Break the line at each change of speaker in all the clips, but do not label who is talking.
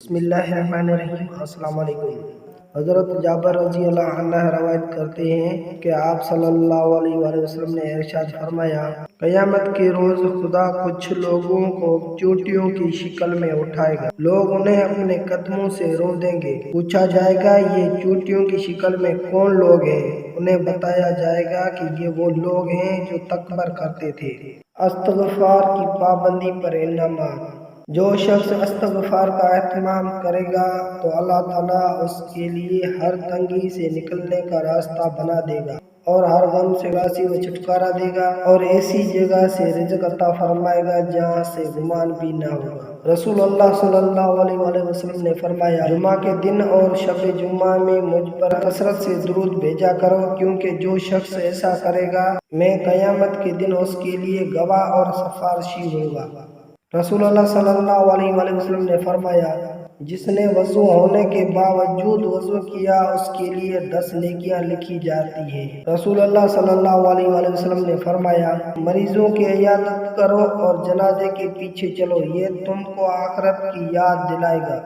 بسم اللہ الرحمن الرحیم۔ السلام علیکم۔ حضرت جابر رضی اللہ عنہ روایت کرتے ہیں کہ آپ صلی اللہ علیہ وآلہ وسلم نے ارشاد فرمایا، قیامت کے روز خدا کچھ لوگوں کو چوٹیوں کی شکل میں اٹھائے گا، لوگ انہیں اپنے قدموں سے روندیں گے، پوچھا جائے گا یہ چوٹیوں کی شکل میں کون لوگ ہیں؟ انہیں بتایا جائے گا کہ یہ وہ لوگ ہیں جو تکبر کرتے تھے۔ استغفار کی پابندی پر انعامات۔ جو شخص استغفار کا اہتمام کرے گا تو اللہ تعالیٰ اس کے لیے ہر تنگی سے نکلنے کا راستہ بنا دے گا اور ہر غم سے و چھٹکارا دے گا اور ایسی جگہ سے رزق عطا فرمائے گا جہاں سے گمان بھی نہ ہوگا۔ رسول اللہ صلی اللہ علیہ وآلہ وسلم نے فرمایا، جمعہ کے دن اور شب جمعہ میں مجھ پر کثرت سے درود بھیجا کرو، کیونکہ جو شخص ایسا کرے گا میں قیامت کے دن اس کے لیے گواہ اور سفارشی ہوں گا۔ رسول اللہ صلی اللہ علیہ وآلہ وسلم نے فرمایا، جس نے وضو ہونے کے باوجود وضو کیا اس کے لیے 10 نیکیاں لکھی جاتی ہیں۔ رسول اللہ صلی اللہ علیہ وآلہ وسلم نے فرمایا، مریضوں کی عیادت کرو اور جنازے کے پیچھے چلو، یہ تم کو آخرت کی یاد دلائے گا۔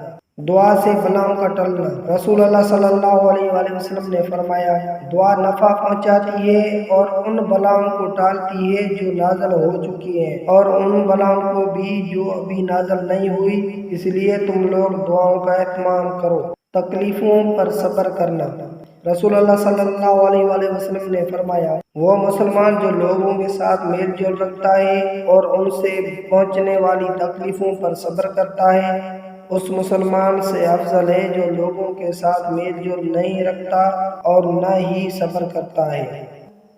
دعا سے بلاؤں کا ٹلنا۔ رسول اللہ صلی اللہ علیہ وآلہ وسلم نے فرمایا، دعا نفع پہنچاتی ہے اور ان بلاؤں کو ٹالتی ہے جو نازل ہو چکی ہیں اور ان بلاؤں کو بھی جو ابھی نازل نہیں ہوئی، اس لیے تم لوگ دعاؤں کا اہتمام کرو۔ تکلیفوں پر صبر کرنا۔ رسول اللہ صلی اللہ علیہ وآلہ وسلم نے فرمایا، وہ مسلمان جو لوگوں کے ساتھ میل جول رکھتا ہے اور ان سے پہنچنے والی تکلیفوں پر صبر کرتا ہے، اس مسلمان سے افضل ہے جو لوگوں کے ساتھ میل جول نہیں رکھتا اور نہ ہی صبر کرتا ہے۔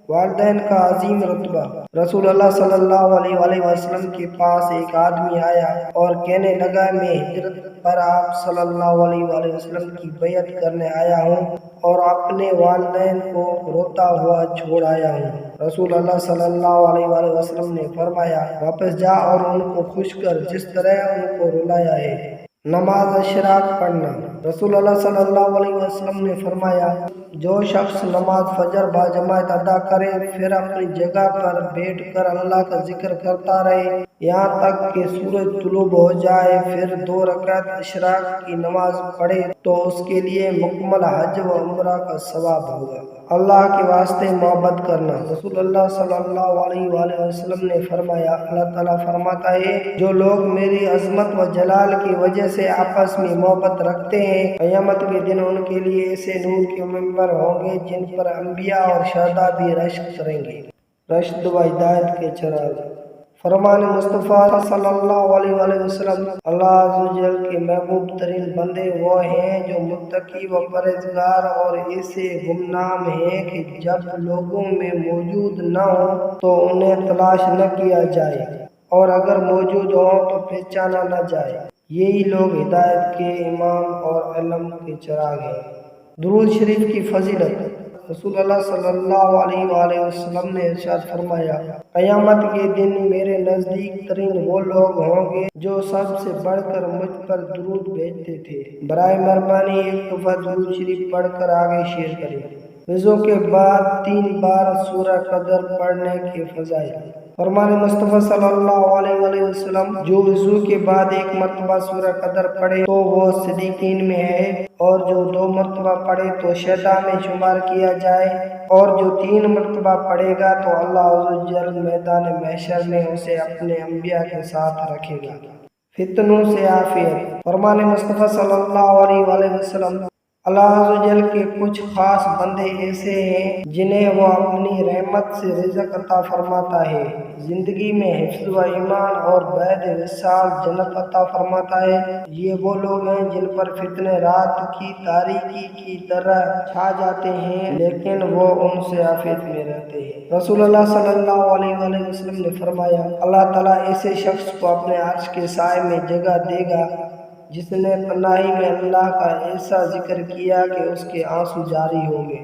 والدین کا عظیم رتبہ۔ رسول اللہ صلی اللہ علیہ وآلہ وسلم کے پاس ایک آدمی آیا اور کہنے لگا، میں ہجرت پر آپ صلی اللہ علیہ وآلہ وسلم کی بیعت کرنے آیا ہوں اور اپنے والدین کو روتا ہوا چھوڑ آیا ہوں۔ رسول اللہ صلی اللہ علیہ وآلہ وسلم نے فرمایا، واپس جا اور ان کو خوش کر جس طرح ان کو رلایا ہے۔ نماز اشراق پڑھنا۔ رسول اللہ صلی اللہ علیہ وسلم نے فرمایا، جو شخص نماز فجر باجماعت ادا کرے پھر اپنی جگہ پر بیٹھ کر اللہ کا ذکر کرتا رہے یہاں تک کہ سورج طلوع ہو جائے، پھر 2 رکعت اشراق کی نماز پڑھے تو اس کے لیے مکمل حج و عمرہ کا ثواب ہوگا۔ اللہ کے واسطے محبت کرنا۔ رسول اللہ صلی اللہ علیہ وآلہ وسلم نے فرمایا، اللہ تعالیٰ فرماتا ہے، جو لوگ میری عظمت و جلال کی وجہ سے آپس میں محبت رکھتے ہیں، قیامت کے دن ان کے لیے ایسے نور کے ممبر ہوں گے جن پر انبیاء اور شہداء بھی رشک کریں گے۔ رشد و ہدایت کے چراغ۔ فرمان مصطفیٰ صلی اللہ علیہ وآلہ وسلم، اللہ عز و جل کے محبوب ترین بندے وہ ہیں جو متقی و پرہیزگار اور ایسے گمنام ہیں کہ جب لوگوں میں موجود نہ ہوں تو انہیں تلاش نہ کیا جائے اور اگر موجود ہوں تو پہچانا نہ جائے۔ یہی لوگ ہدایت کے امام اور علم کے چراغ ہیں۔ درود شریف کی فضیلت۔ رسول اللہ صلی اللہ علیہ وآلہ وسلم نے ارشاد فرمایا، قیامت کے دن میرے نزدیک ترین وہ لوگ ہوں گے جو سب سے بڑھ کر مجھ پر درود بھیجتے تھے۔ برائے مہربانی ایک دفعہ درود شریف پڑھ کر آگے شیئر کریں۔ وضو کے بعد 3 بار سورہ قدر پڑھنے کے فضائل۔ فرمان مصطفیٰ صلی اللہ علیہ وآلہ وسلم، جو وضو کے بعد 1 مرتبہ سورہ قدر پڑھے تو وہ صدیقین میں ہے اور جو 2 مرتبہ پڑھے تو شہداء میں شمار کیا جائے اور جو 3 مرتبہ پڑھے گا تو اللہ عز و جل میدان محشر میں اسے اپنے انبیاء کے ساتھ رکھے گا۔ فتنوں سے عافیت۔ فرمان مصطفیٰ صلی اللہ علیہ وآلہ وسلم، اللہ عز و جل کے کچھ خاص بندے ایسے ہیں جنہیں وہ اپنی رحمت سے رزق عطا فرماتا ہے، زندگی میں حفظ و ایمان اور بعد وصال جنت عطا فرماتا ہے۔ یہ وہ لوگ ہیں جن پر فتنے رات کی تاریکی کی طرح چھا جاتے ہیں لیکن وہ ان سے عافیت میں رہتے ہیں۔ رسول اللہ صلی اللہ علیہ وآلہ وسلم نے فرمایا، اللہ تعالیٰ ایسے شخص کو اپنے عرش کے سائے میں جگہ دے گا جس نے تنہائی میں اللہ کا ایسا ذکر کیا کہ اس کے آنسو جاری ہوں گے۔